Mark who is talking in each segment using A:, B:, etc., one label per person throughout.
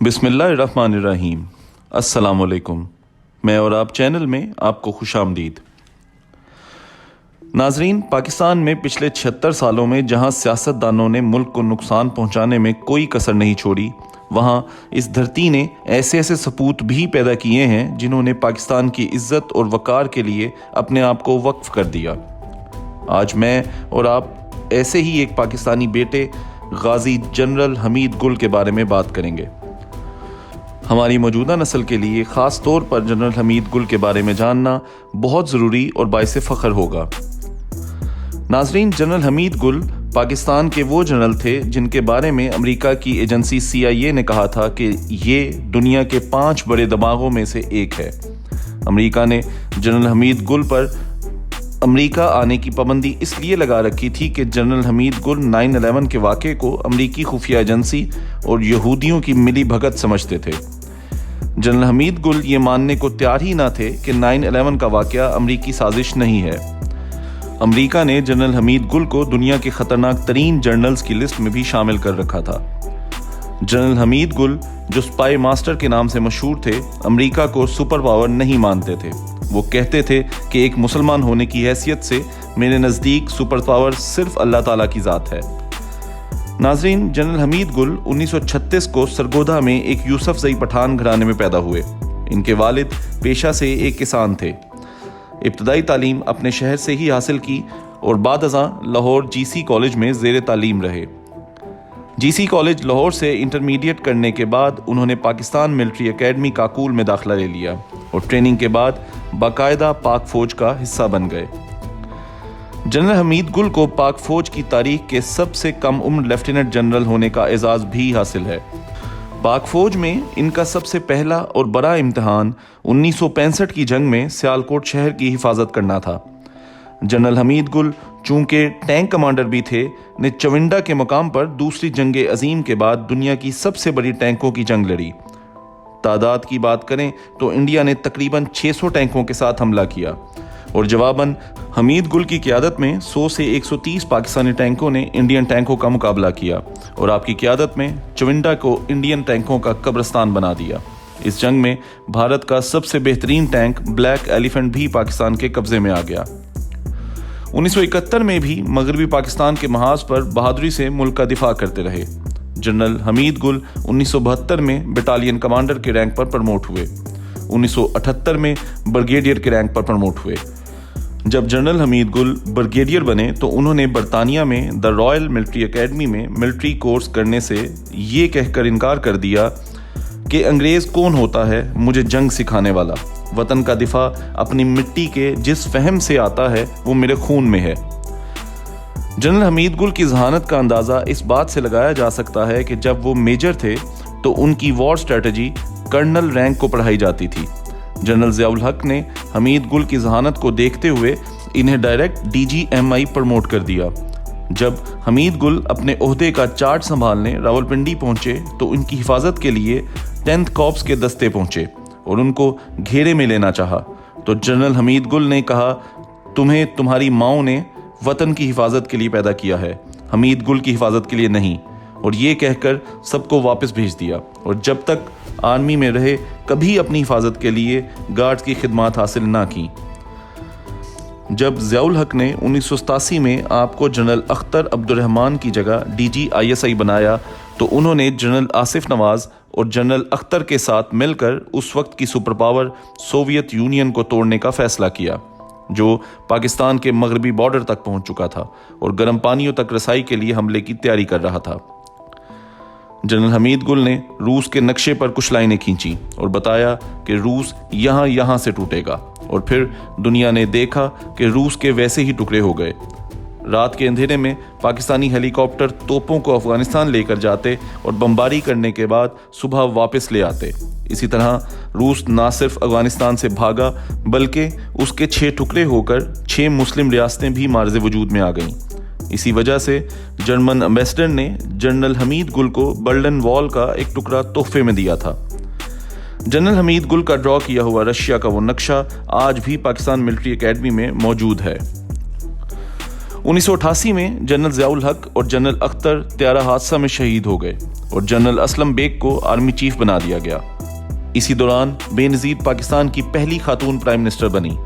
A: बिस्मिल्लाहिर्रहमानिर्रहीम। अस्सलाम वालेकुम। मैं और आप चैनल में आपको खुशामदीद। नाजरीन, पाकिस्तान में पिछले 76 सालों में जहां सियासतदानों ने मुल्क को नुकसान पहुंचाने में कोई कसर नहीं छोड़ी, वहां इस धरती ने ऐसे ऐसे सपूत भी पैदा किए हैं जिन्होंने पाकिस्तान की इज्जत और वक़ार के लिए अपने आप को वक्फ कर दिया। आज मैं और आप ऐसे ही एक पाकिस्तानी बेटे गाजी जनरल हमीद गुल के बारे में बात करेंगे। हमारी मौजूदा नस्ल के लिए ख़ास तौर पर जनरल हमीद गुल के बारे में जानना बहुत ज़रूरी और बाइसे फ़ख्र होगा। नाजरीन, जनरल हमीद गुल पाकिस्तान के वो जनरल थे जिनके बारे में अमेरिका की एजेंसी CIA ने कहा था कि ये दुनिया के 5 बड़े दमागों में से एक है। अमेरिका ने जनरल हमीद गुल पर अमेरिका आने की पाबंदी इसलिए लगा रखी थी कि जनरल हमीद गुल 9/11 के वाक़े को अमेरिकी खुफिया एजेंसी और यहूदियों की मिली भगत समझते थे। जनरल हमीद गुल ये मानने को तैयार ही ना थे कि 9/11 का वाक़या अमेरिकी साजिश नहीं है। अमेरिका ने जनरल हमीद गुल को दुनिया के ख़तरनाक तरीन जनरल्स की लिस्ट में भी शामिल कर रखा था। जनरल हमीद गुल, जो स्पाई मास्टर के नाम से मशहूर थे, अमेरिका को सुपर पावर नहीं मानते थे। वो कहते थे कि एक मुसलमान होने की हैसियत से मेरे नज़दीक सुपर पावर सिर्फ अल्लाह ताला की ज़ात है। नाजरीन, जनरल हमीद गुल 1936 को सरगोधा में एक यूसुफ ज़ई पठान घराने में पैदा हुए। इनके वालिद पेशा से एक किसान थे। इब्तदाई तालीम अपने शहर से ही हासिल की और बाद अज़ां लाहौर GC कॉलेज में ज़ेर तालीम रहे। GC कॉलेज लाहौर से इंटरमीडिएट करने के बाद उन्होंने पाकिस्तान मिलिट्री एकेडमी काकूल में दाखिला ले लिया और ट्रेनिंग के बाद बाकायदा पाक फ़ौज का हिस्सा बन गए। जनरल हमीद गुल को पाक फ़ौज की तारीख के सबसे कम उम्र लेफ्टिनेंट जनरल होने का एजाज़ भी हासिल है। पाक फ़ौज में इनका सबसे पहला और बड़ा इम्तिहान 1965 की जंग में सियालकोट शहर की हिफाजत करना था। जनरल हमीद गुल, चूंकि टैंक कमांडर भी थे, ने चविंडा के मुकाम पर दूसरी जंग अजीम के बाद दुनिया की सबसे बड़ी टैंकों की जंग लड़ी। तादाद की बात करें तो इंडिया ने तकरीबन 600 टैंकों के साथ हमला किया और जवाबन हमीद गुल की क़यादत में 100 से 130 पाकिस्तानी टैंकों ने इंडियन टैंकों का मुकाबला किया और आपकी क़यादत में चविंडा को इंडियन टैंकों का कब्रिस्तान बना दिया। इस जंग में भारत का सबसे बेहतरीन टैंक ब्लैक एलिफेंट भी पाकिस्तान के कब्जे में आ गया। 1971 में भी मगरबी पाकिस्तान के महाज पर बहादुरी से मुल्क का दिफा करते रहे। जनरल हमीद गुल 1972 में बटालियन कमांडर के रैंक पर प्रमोट हुए। 1978 में ब्रिगेडियर के रैंक पर प्रमोट हुए। जब जनरल हमीद गुल ब्रिगेडियर बने तो उन्होंने बरतानिया में द रॉयल मिलिट्री एकेडमी में मिलिट्री कोर्स करने से ये कहकर इनकार कर दिया कि अंग्रेज़ कौन होता है मुझे जंग सिखाने वाला। वतन का दिफा अपनी मिट्टी के जिस फहम से आता है वो मेरे खून में है। जनरल हमीद गुल की जहानत का अंदाज़ा इस बात से लगाया जा सकता है कि जब वो मेजर थे तो उनकी वॉर स्ट्रेटजी कर्नल रैंक को पढ़ाई जाती थी। जनरल ज़ियाउल हक ने हमीद गुल की जहानत को देखते हुए इन्हें डायरेक्ट DGMI प्रमोट कर दिया। जब हमीद गुल अपने ओहदे का चार्ज संभालने रावलपिंडी पहुंचे तो उनकी हिफाजत के लिए 10th कॉर्प्स के दस्ते पहुंचे और उनको घेरे में लेना चाहा तो जनरल हमीद गुल ने कहा, तुम्हें तुम्हारी माओ ने वतन की हिफाजत के लिए पैदा किया है, हमीद गुल की हिफाजत के लिए नहीं, और ये कहकर सबको वापस भेज दिया और जब तक आर्मी में रहे कभी अपनी हिफाजत के लिए गार्ड्स की खिदमत हासिल ना की। जब ज़ियाउल हक ने 1987 में आपको जनरल अख्तर अब्दुर्रहमान की जगह DG ISI बनाया तो उन्होंने जनरल आसिफ नवाज और जनरल अख्तर के साथ मिलकर उस वक्त की सुपर पावर सोवियत यूनियन को तोड़ने का फैसला किया, जो पाकिस्तान के मगरबी बॉर्डर तक पहुंच चुका था और गर्म पानियों तक रसाई के लिए हमले की तैयारी कर रहा था। जनरल हमीद गुल ने रूस के नक्शे पर कुछ लाइनें खींची और बताया कि रूस यहाँ से टूटेगा, और फिर दुनिया ने देखा कि रूस के वैसे ही टुकड़े हो गए। रात के अंधेरे में पाकिस्तानी हेलीकॉप्टर तोपों को अफगानिस्तान लेकर जाते और बमबारी करने के बाद सुबह वापस ले आते। इसी तरह रूस ना सिर्फ अफगानिस्तान से भागा बल्कि उसके 6 टुकड़े होकर 6 मुस्लिम रियासतें भी मार्ज़े वजूद में आ गईं। इसी वजह से जर्मन एम्बेसडर ने जनरल हमीद गुल को बर्लिन वॉल का एक टुकड़ा तोहफे में दिया था। जनरल हमीद गुल का ड्रॉ किया हुआ रशिया का वो नक्शा आज भी पाकिस्तान मिलिट्री एकेडमी में मौजूद है। 1988 में जनरल ज़ियाउल हक और जनरल अख्तर त्यारा हादसा में शहीद हो गए और जनरल असलम बेग को आर्मी चीफ बना दिया गया। इसी दौरान बेनज़ीर पाकिस्तान की पहली खातून प्राइम मिनिस्टर बनी।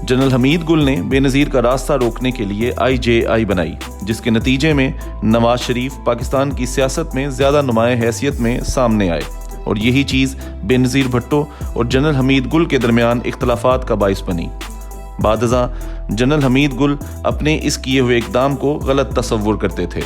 A: जनरल हमीद गुल ने बेनज़ीर का रास्ता रोकने के लिए IJI बनाई, जिसके नतीजे में नवाज शरीफ पाकिस्तान की सियासत में ज़्यादा नुमाया हैसियत में सामने आए और यही चीज़ बेनज़ीर भुट्टो और जनरल हमीद गुल के दरमियान इख्तलाफात का बाइस बनी। बादज़ा जनरल हमीद गुल अपने इस किए हुए इक़दाम को गलत तसव्वुर करते थे।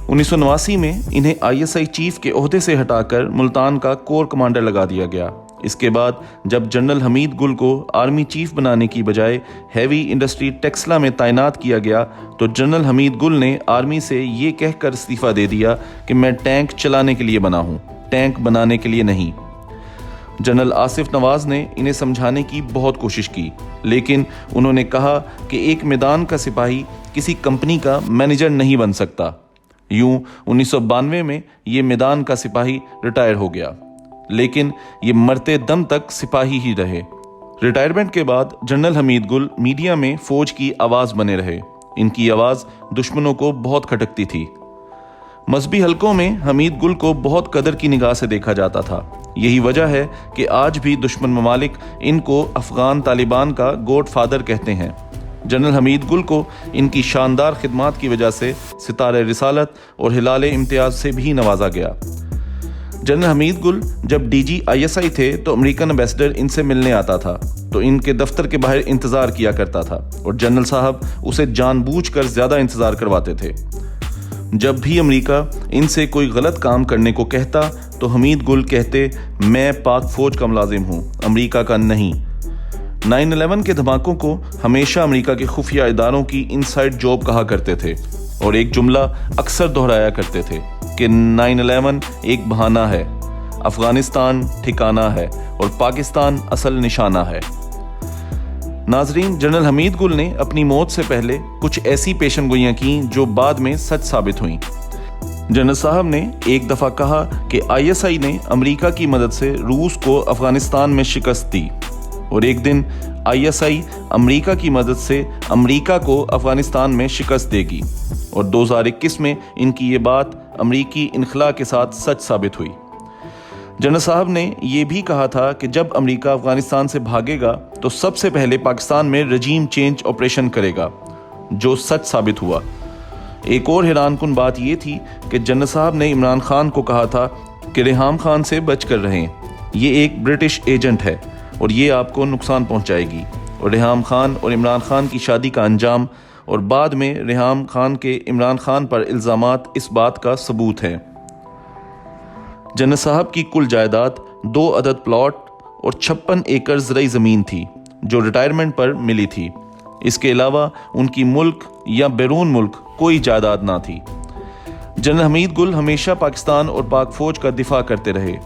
A: 1989 में इन्हें ISI चीफ के ओहदे से हटाकर मुल्तान का कोर कमांडर लगा दिया गया। इसके बाद जब जनरल हमीद गुल को आर्मी चीफ बनाने की बजाय हैवी इंडस्ट्री टेक्सला में तैनात किया गया तो जनरल हमीद गुल ने आर्मी से ये कहकर इस्तीफ़ा दे दिया कि मैं टैंक चलाने के लिए बना हूँ, टैंक बनाने के लिए नहीं। जनरल आसिफ नवाज ने इन्हें समझाने की बहुत कोशिश की, लेकिन उन्होंने कहा कि एक मैदान का सिपाही किसी कंपनी का मैनेजर नहीं बन सकता। यूं 1992 में ये मैदान का सिपाही रिटायर हो गया, लेकिन ये मरते दम तक सिपाही ही रहे। रिटायरमेंट के बाद जनरल हमीद गुल मीडिया में फौज की आवाज़ बने रहे। इनकी आवाज़ दुश्मनों को बहुत खटकती थी। मजहबी हलकों में हमीद गुल को बहुत कदर की निगाह से देखा जाता था। यही वजह है कि आज भी दुश्मन ममालिक इनको अफगान तालिबान का गॉड फादर कहते हैं। जनरल हमीद गुल को इनकी शानदार खिदमात की वजह से सितारे रिसालत और हिलाल इम्तियाज से भी नवाजा गया। जनरल हमीद गुल जब DG ISI थे तो अमेरिकन एम्बेसडर इनसे मिलने आता था तो इनके दफ्तर के बाहर इंतज़ार किया करता था और जनरल साहब उसे जानबूझकर ज़्यादा इंतज़ार करवाते थे। जब भी अमेरिका इनसे कोई गलत काम करने को कहता तो हमीद गुल कहते, मैं पाक फौज का मुलाजिम हूँ, अमेरिका का नहीं। 9/11 के धमाकों को हमेशा अमेरिका के खुफिया इदारों की इनसाइड जॉब कहा करते थे और एक जुमला अक्सर दोहराया करते थे कि 9/11 एक बहाना है, अफगानिस्तान ठिकाना है और पाकिस्तान असल निशाना है। नाजरीन, जनरल हमीद गुल ने अपनी मौत से पहले कुछ ऐसी पेशनगोइयां की जो बाद में सच साबित हुईं। जनरल साहब ने एक दफ़ा कहा कि ISI ने अमेरिका की मदद से रूस को अफगानिस्तान में शिकस्त दी और एक दिन ISI अमेरिका की मदद से अमेरिका को अफगानिस्तान में शिकस्त देगी और 2021 में इनकी ये बात अमेरिकी इनखला के साथ सच साबित हुई। जनरल साहब ने यह भी कहा था कि जब अमेरिका अफगानिस्तान से भागेगा तो सबसे पहले पाकिस्तान में रजीम चेंज ऑपरेशन करेगा, जो सच साबित हुआ। एक और हैरानकुन बात यह थी कि जनरल साहब ने इमरान खान को कहा था कि रेहाम खान से बच कर रहें, ये एक ब्रिटिश एजेंट है और ये आपको नुकसान पहुंचाएगी। और रेहाम खान और इमरान खान की शादी का अंजाम और बाद में रेहाम खान के इमरान खान पर इल्ज़ामात इस बात का सबूत हैं। जनरल साहब की कुल जायदाद 2 अदद प्लॉट और 56 एकड़ ज़रई ज़मीन थी जो रिटायरमेंट पर मिली थी। इसके अलावा उनकी मुल्क या बैरून मुल्क कोई जायदाद ना थी। जनरल हमीद गुल हमेशा पाकिस्तान और पाक फौज का दिफा करते रहे।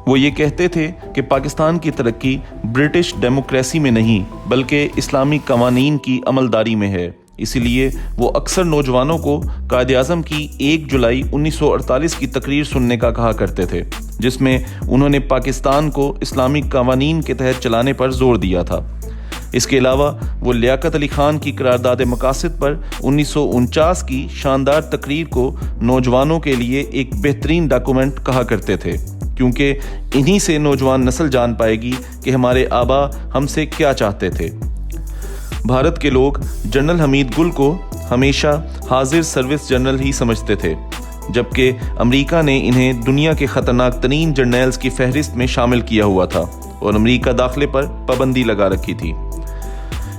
A: वो ये कहते थे कि पाकिस्तान की तरक्की ब्रिटिश डेमोक्रेसी में नहीं बल्कि इस्लामी कवानीन की अमलदारी में है। इसीलिए वो अक्सर नौजवानों को कायद-ए-आज़म की 1 जुलाई 1948 की तकरीर सुनने का कहा करते थे, जिसमें उन्होंने पाकिस्तान को इस्लामी कवानीन के तहत चलाने पर जोर दिया था। इसके अलावा वो लियाकत अली खान की करारदाद मकासद पर 1949 की शानदार तकरीर को नौजवानों के लिए एक बेहतरीन डॉक्यूमेंट कहा करते थे, क्योंकि इन्हीं से नौजवान नस्ल जान पाएगी कि हमारे आबा हमसे क्या चाहते थे। भारत के लोग जनरल हमीद गुल को हमेशा हाजिर सर्विस जनरल ही समझते थे, जबकि अमेरिका ने इन्हें दुनिया के ख़तरनाक तरीन जर्नल्स की फहरिस्त में शामिल किया हुआ था और अमेरिका दाखिले पर पाबंदी लगा रखी थी।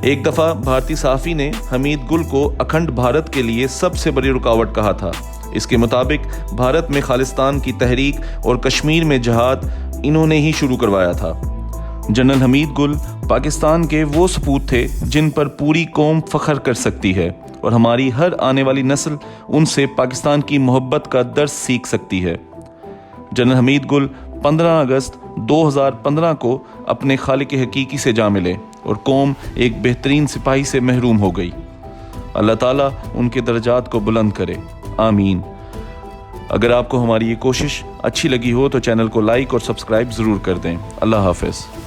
A: एक दफ़ा भारतीय सहाफ़ी ने हमीद गुल को अखंड भारत के लिए सबसे बड़ी रुकावट कहा था। इसके मुताबिक भारत में खालिस्तान की तहरीक और कश्मीर में जहाद इन्होंने ही शुरू करवाया था। जनरल हमीद गुल पाकिस्तान के वो सपूत थे जिन पर पूरी कौम फ़ख्र कर सकती है और हमारी हर आने वाली नस्ल उनसे पाकिस्तान की मोहब्बत का दर्स सीख सकती है। जनरल हमीद गुल 15 अगस्त 2015 को अपने खालिक हकीकी से जा मिले और कौम एक बेहतरीन सिपाही से महरूम हो गई। अल्लाह ताला उनके दर्जात को बुलंद करे, आमीन। अगर आपको हमारी ये कोशिश अच्छी लगी हो तो चैनल को लाइक और सब्सक्राइब ज़रूर कर दें। अल्लाह हाफ़िज़।